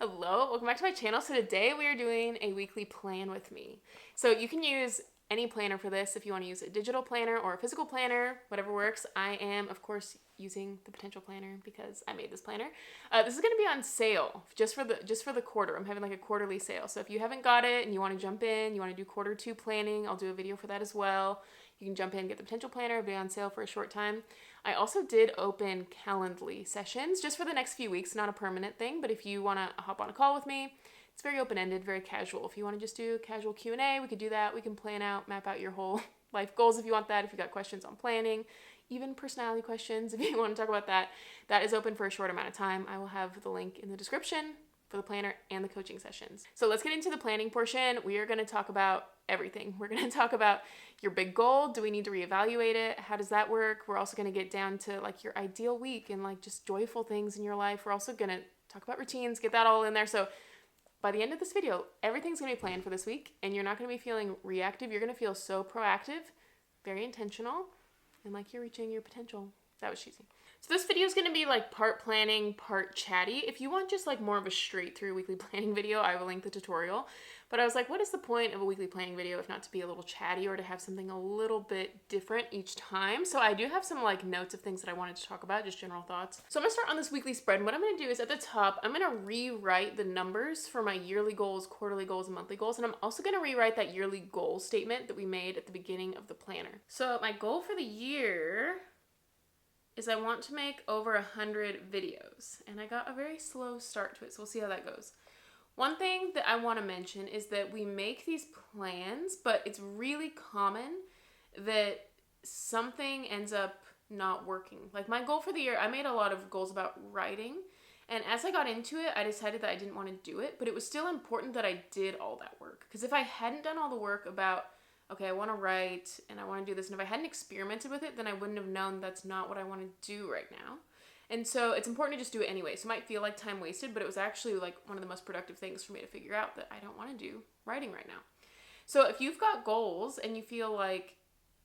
Hello, welcome back to my channel. So today we are doing a weekly plan with me. So you can use any planner for this if you want to use a digital planner or a physical planner, whatever works. I am, of course, using the potential planner because I made this planner. This is going to be on sale just for the quarter. I'm having like a quarterly sale. So if you haven't got it and you want to jump in, you want to do quarter 2 planning, I'll do a video for that as well. You can jump in, get the potential planner, it'll be on sale for a short time. I also did open Calendly sessions just for the next few weeks, not a permanent thing, but if you want to hop on a call with me, it's very open-ended, very casual. If you want to just do casual Q&A, we could do that. We can plan out, map out your whole life goals if you want that, if you got questions on planning, even personality questions, if you want to talk about that. That is open for a short amount of time. I will have the link in the description for the planner and the coaching sessions. So let's get into the planning portion. We are going to talk about everything. We're going to talk about your big goal. Do we need to reevaluate it? How does that work? We're also going to get down to like your ideal week and like just joyful things in your life. We're also going to talk about routines, get that all in there. So by the end of this video, everything's going to be planned for this week and you're not going to be feeling reactive. You're going to feel so proactive, very intentional, and like you're reaching your potential. That was cheesy. So this video is going to be like part planning, part chatty. If you want just like more of a straight through weekly planning video, I will link the tutorial. But I was like, what is the point of a weekly planning video if not to be a little chatty or to have something a little bit different each time? So I do have some like notes of things that I wanted to talk about, just general thoughts. So I'm gonna start on this weekly spread. And what I'm gonna do is at the top, I'm gonna rewrite the numbers for my yearly goals, quarterly goals, and monthly goals. And I'm also gonna rewrite that yearly goal statement that we made at the beginning of the planner. So my goal for the year is I want to make over 100 videos. And I got a very slow start to it, so we'll see how that goes. One thing that I want to mention is that we make these plans, but it's really common that something ends up not working. Like my goal for the year, I made a lot of goals about writing, and as I got into it, I decided that I didn't want to do it, but it was still important that I did all that work. Because if I hadn't done all the work about, okay, I want to write and I want to do this, and if I hadn't experimented with it, then I wouldn't have known that's not what I want to do right now. And so it's important to just do it anyway. So it might feel like time wasted, but it was actually like one of the most productive things for me to figure out that I don't want to do writing right now. So if you've got goals and you feel like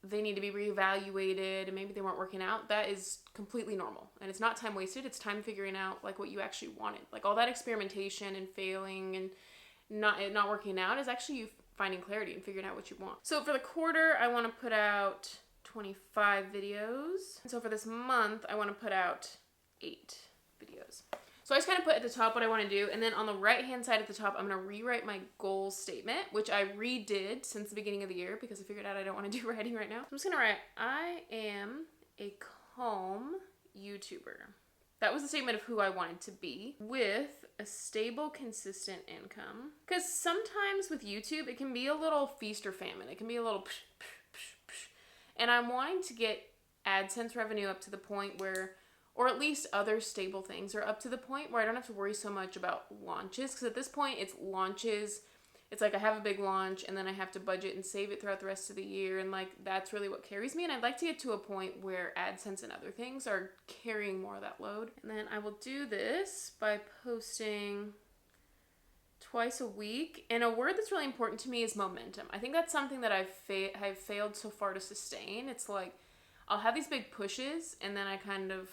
they need to be reevaluated and maybe they weren't working out, that is completely normal. And it's not time wasted. It's time figuring out like what you actually wanted. Like all that experimentation and failing and not working out is actually you finding clarity and figuring out what you want. So for the quarter, I want to put out 25 videos. And so for this month, I want to put out 8 videos. So I just kind of put at the top what I want to do, and then on the right hand side at the top I'm going to rewrite my goal statement, which I redid since the beginning of the year because I figured out I don't want to do writing right now. So I'm just going to write, I am a calm YouTuber. That was the statement of who I wanted to be, with a stable, consistent income. Because sometimes with YouTube, it can be a little feast or famine. It can be a little psh, psh, psh, psh. And I'm wanting to get AdSense revenue up to the point where, or at least other stable things are up to the point where I don't have to worry so much about launches. Because at this point, it's launches. It's like I have a big launch and then I have to budget and save it throughout the rest of the year. And like that's really what carries me. And I'd like to get to a point where AdSense and other things are carrying more of that load. And then I will do this by posting twice a week. And a word that's really important to me is momentum. I think that's something that I've failed so far to sustain. It's like I'll have these big pushes and then I kind of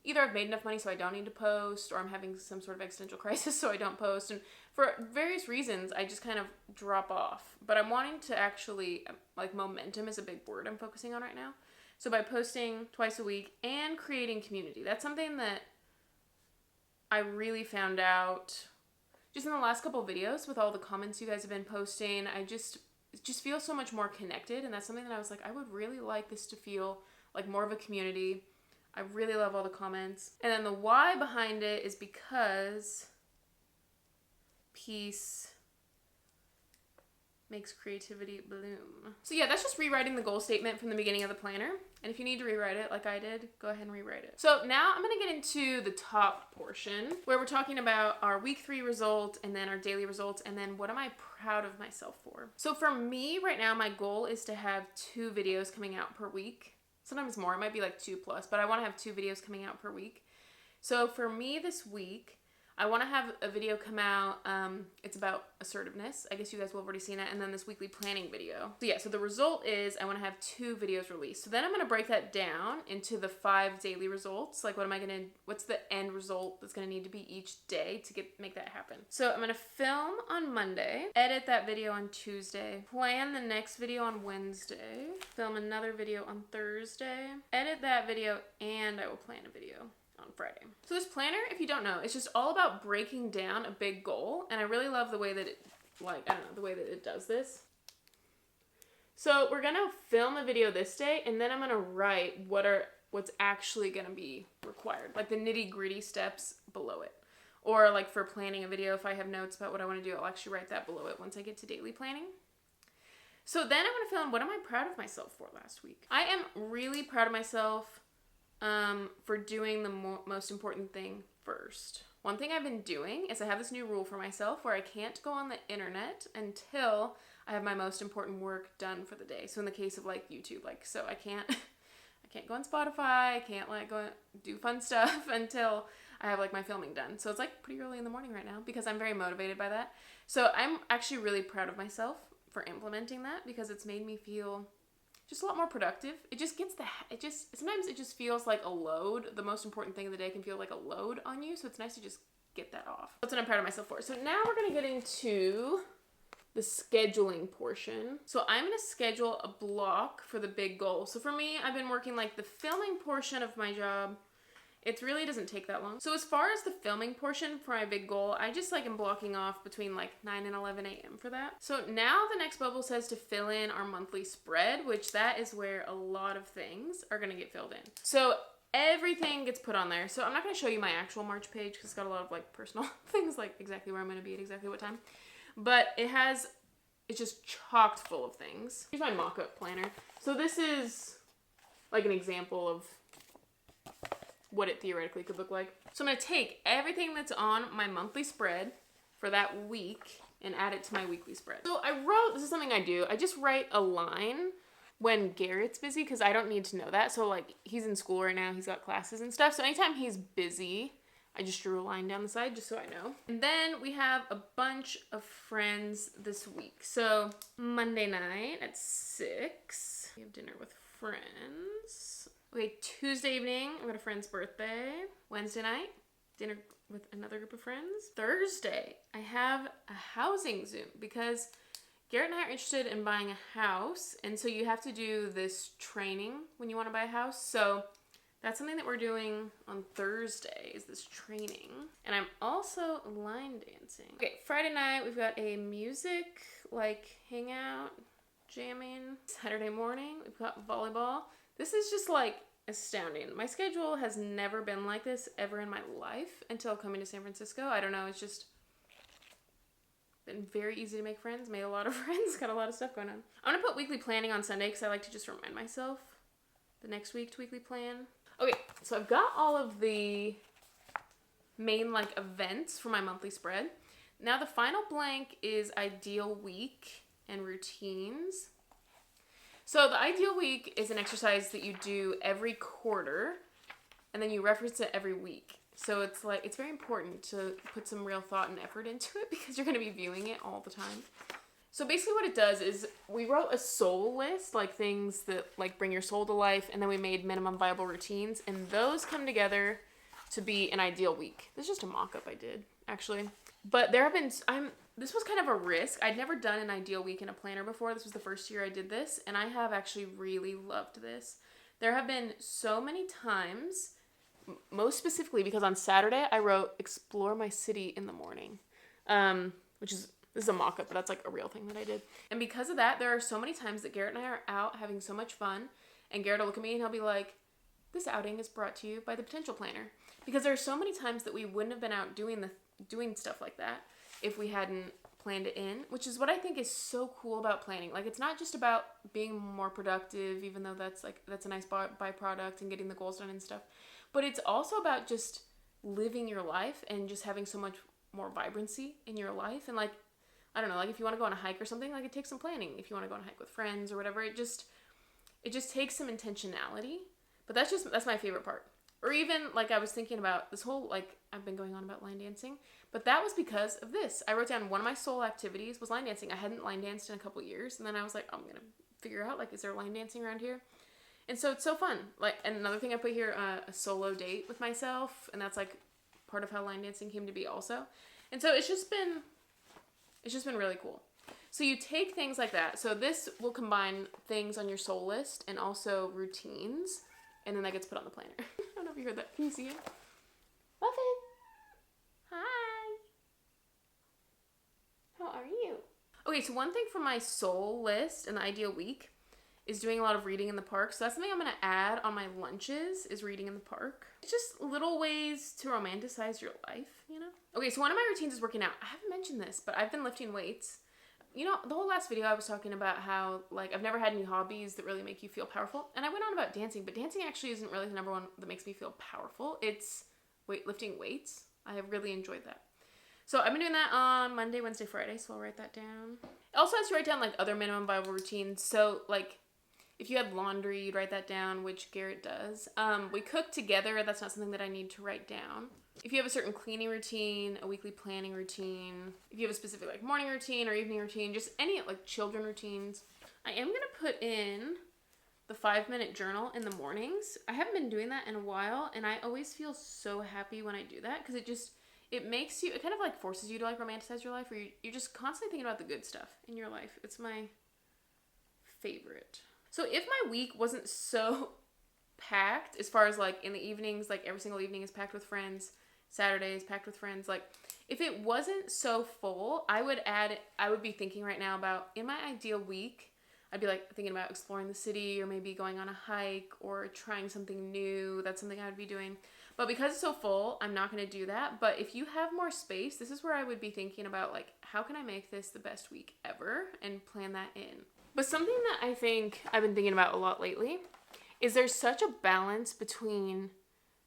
either I've made enough money so I don't need to post, or I'm having some sort of existential crisis so I don't post. And for various reasons, I just kind of drop off. But I'm wanting to actually, like momentum is a big word I'm focusing on right now. So by posting twice a week and creating community, that's something that I really found out just in the last couple of videos with all the comments you guys have been posting. I just feel so much more connected. And that's something that I was like, I would really like this to feel like more of a community. I really love all the comments. And then the why behind it is because peace makes creativity bloom. So yeah, that's just rewriting the goal statement from the beginning of the planner. And if you need to rewrite it like I did, go ahead and rewrite it. So now I'm gonna get into the top portion where we're talking about our week 3 result and then our daily results and then what am I proud of myself for. So for me right now, my goal is to have 2 videos coming out per week. Sometimes more, it might be like 2+, but I want to have 2 videos coming out per week. So for me this week, I want to have a video come out, it's about assertiveness. I guess you guys will have already seen it. And then this weekly planning video. So yeah, so the result is I want to have 2 videos released. So then I'm going to break that down into the 5 daily results. Like what's the end result that's going to need to be each day to make that happen? So I'm gonna film on Monday, edit that video on Tuesday, plan the next video on Wednesday, film another video on Thursday, edit that video, and I will plan a video on Friday. So this planner, if you don't know, it's just all about breaking down a big goal, and I really love the way that it, the way that it does this. So we're gonna film a video this day, and then I'm gonna write what's actually gonna be required, like the nitty-gritty steps below it. Or like for planning a video, if I have notes about what I want to do, I'll actually write that below it once I get to daily planning. So then I'm going to film, what am I proud of myself for last week? I am really proud of myself for doing the most important thing first. One thing I've been doing is I have this new rule for myself where I can't go on the internet until I have my most important work done for the day. So in the case of like YouTube, so I can't go on Spotify, I can't like go do fun stuff until I have like my filming done. So it's like pretty early in the morning right now because I'm very motivated by that. So I'm actually really proud of myself for implementing that because it's made me feel just a lot more productive. Sometimes it just feels like a load. The most important thing of the day can feel like a load on you. So it's nice to just get that off. That's what I'm proud of myself for. So now we're going to get into the scheduling portion. So I'm going to schedule a block for the big goal. So for me, I've been working like the filming portion of my job. It really doesn't take that long. So as far as the filming portion for my big goal, I just like am blocking off between like 9 and 11 a.m. for that. So now the next bubble says to fill in our monthly spread, which that is where a lot of things are gonna get filled in. So everything gets put on there. So I'm not gonna show you my actual March page because it's got a lot of like personal things, like exactly where I'm gonna be at exactly what time. But it's just chocked full of things. Here's my mock-up planner. So this is like an example of what it theoretically could look like. So I'm going to take everything that's on my monthly spread for that week and add it to my weekly spread. So this is something I do. I just write a line when Garrett's busy because I don't need to know that. So like he's in school right now, he's got classes and stuff. So anytime he's busy, I just drew a line down the side just so I know. And then we have a bunch of friends this week. So Monday night at 6, we have dinner with friends. Okay, Tuesday evening, I've got a friend's birthday. Wednesday night, dinner with another group of friends. Thursday, I have a housing Zoom because Garrett and I are interested in buying a house. And so you have to do this training when you want to buy a house. So that's something that we're doing on Thursday, is this training. And I'm also line dancing. Okay, Friday night, we've got a music, hangout, jamming. Saturday morning, we've got volleyball. This is just astounding. My schedule has never been like this ever in my life until coming to San Francisco. I don't know, it's just been very easy to make friends, made a lot of friends, got a lot of stuff going on. I'm gonna put weekly planning on Sunday because I like to just remind myself the next week to weekly plan. Okay, so I've got all of the main events for my monthly spread. Now the final blank is ideal week and routines. So the ideal week is an exercise that you do every quarter, and then you reference it every week. So it's very important to put some real thought and effort into it because you're going to be viewing it all the time. So basically what it does is we wrote a soul list, things that bring your soul to life, and then we made minimum viable routines, and those come together to be an ideal week. This is just a mock-up I did, actually. But this was kind of a risk. I'd never done an ideal week in a planner before. This was the first year I did this, and I have actually really loved this. There have been so many times, most specifically because on Saturday I wrote explore my city in the morning, this is a mock-up, but that's a real thing that I did. And because of that, there are so many times that Garrett and I are out having so much fun, and Garrett will look at me and he'll be like, this outing is brought to you by the Potential Planner. Because there are so many times that we wouldn't have been out doing stuff like that if we hadn't planned it in, which is what I think is so cool about planning. It's not just about being more productive, even though that's a nice byproduct and getting the goals done and stuff, but it's also about just living your life and just having so much more vibrancy in your life. And I don't know, if you want to go on a hike or something, it takes some planning. If you want to go on a hike with friends or whatever, it just takes some intentionality. But that's my favorite part. Or even, I was thinking about this whole, I've been going on about line dancing, but that was because of this. I wrote down one of my soul activities was line dancing. I hadn't line danced in a couple years, and then I was like, I'm going to figure out, is there line dancing around here? And so it's so fun. And another thing I put here, a solo date with myself, and that's, part of how line dancing came to be also. And so it's just been really cool. So you take things like that. So this will combine things on your soul list and also routines. And then that gets put on the planner. I don't know if you heard that. Can you see it? Muffin. Hi. How are you? Okay, so one thing for my soul list and the ideal week is doing a lot of reading in the park. So that's something I'm going to add on my lunches is reading in the park. It's just little ways to romanticize your life, you know? Okay, so one of my routines is working out. I haven't mentioned this, but I've been lifting weights. You know, the whole last video I was talking about how, like, I've never had any hobbies that really make you feel powerful. And I went on about dancing, but dancing actually isn't really the number one that makes me feel powerful. It's lifting weights. I have really enjoyed that. So I've been doing that on Monday, Wednesday, Friday, so I'll write that down. It also has to write down, like, other minimum viable routines. So, like, if you had laundry, you'd write that down, which Garrett does. We cook together. That's not something that I need to write down. If you have a certain cleaning routine, a weekly planning routine, if you have a specific like morning routine or evening routine, just any like children routines. I am going to put in the 5-minute journal in the mornings. I haven't been doing that in a while, and I always feel so happy when I do that because it makes you, it kind of like forces you to like romanticize your life, where you're just constantly thinking about the good stuff in your life. It's my favorite. So if my week wasn't so packed, as far as like in the evenings, like every single evening is packed with friends, Saturdays packed with friends, like if it wasn't so full, I would be thinking right now about, in my ideal week, I'd be like thinking about exploring the city or maybe going on a hike or trying something new. That's something I would be doing. But because it's so full, I'm not going to do that. But if you have more space, this is where I would be thinking about like, how can I make this the best week ever and plan that in. But something that I think I've been thinking about a lot lately is there's such a balance between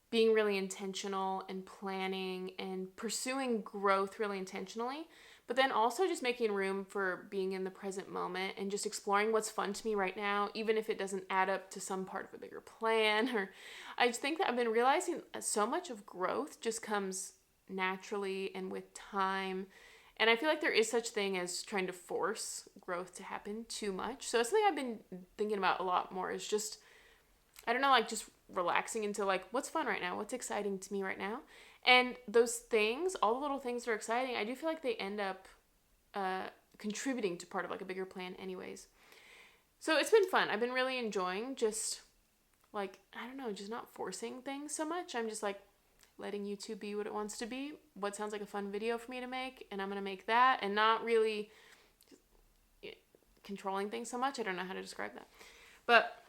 being really intentional and planning and pursuing growth really intentionally, but then also just making room for being in the present moment and just exploring what's fun to me right now, even if it doesn't add up to some part of a bigger plan. Or I just think that I've been realizing that so much of growth just comes naturally and with time. And I feel like there is such thing as trying to force growth to happen too much. So it's something I've been thinking about a lot more, is just, I don't know, like just relaxing into like, what's fun right now? What's exciting to me right now? And those things, all the little things that are exciting, I do feel like they end up contributing to part of like a bigger plan anyways. So it's been fun. I've been really enjoying just like, I don't know, just not forcing things so much. I'm just like letting YouTube be what it wants to be, what sounds like a fun video for me to make, and I'm going to make that, and not really controlling things so much. I don't know how to describe that. But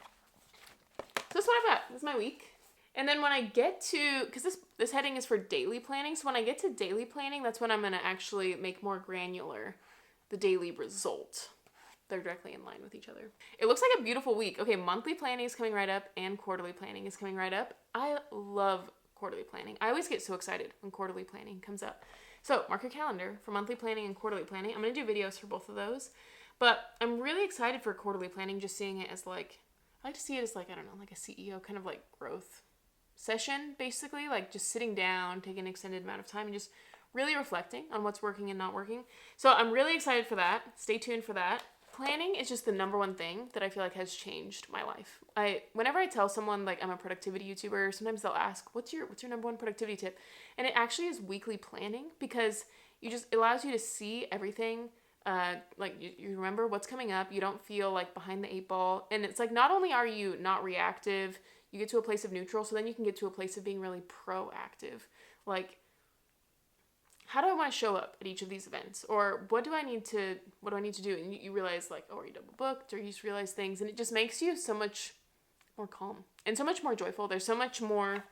so that's what I've got. This is my week. And then when I get to, because this heading is for daily planning, so when I get to daily planning, that's when I'm going to actually make more granular the daily result. They're directly in line with each other. It looks like a beautiful week. Okay, monthly planning is coming right up, and quarterly planning is coming right up. I love quarterly planning. I always get so excited when quarterly planning comes up. So mark your calendar for monthly planning and quarterly planning. I'm going to do videos for both of those. But I'm really excited for quarterly planning, just seeing it as like, I like to see it as like, I don't know, like a CEO kind of like growth session, basically. Like just sitting down, taking an extended amount of time and just really reflecting on what's working and not working. So I'm really excited for that. Stay tuned for that. Planning is just the number one thing that I feel like has changed my life. Whenever I tell someone like I'm a productivity YouTuber, sometimes they'll ask, what's your number one productivity tip? And it actually is weekly planning, because it allows you to see everything. Like you remember what's coming up. You don't feel like behind the 8 ball. And it's like, not only are you not reactive, you get to a place of neutral. So then you can get to a place of being really proactive. Like, how do I want to show up at each of these events? Or what do I need to do? And you realize like, oh, are you double booked? Or you just realize things, and it just makes you so much more calm and so much more joyful. There's so much more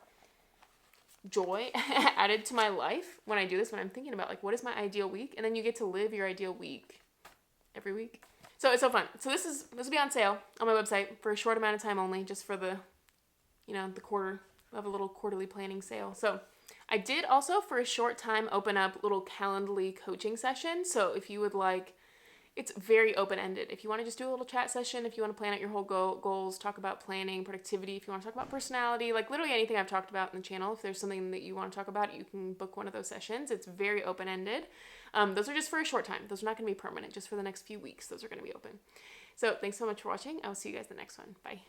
joy added to my life when I do this, when I'm thinking about like, what is my ideal week? And then you get to live your ideal week every week. So it's so fun. So this will be on sale on my website for a short amount of time only, just for the quarter. We'll have a little quarterly planning sale. So I did also for a short time open up little Calendly coaching sessions. So if you would like, it's very open-ended. If you want to just do a little chat session, if you want to plan out your whole goals, talk about planning, productivity, if you want to talk about personality, like literally anything I've talked about in the channel, if there's something that you want to talk about, you can book one of those sessions. It's very open-ended. Those are just for a short time. Those are not going to be permanent, just for the next few weeks. Those are going to be open. So thanks so much for watching. I will see you guys in the next one. Bye.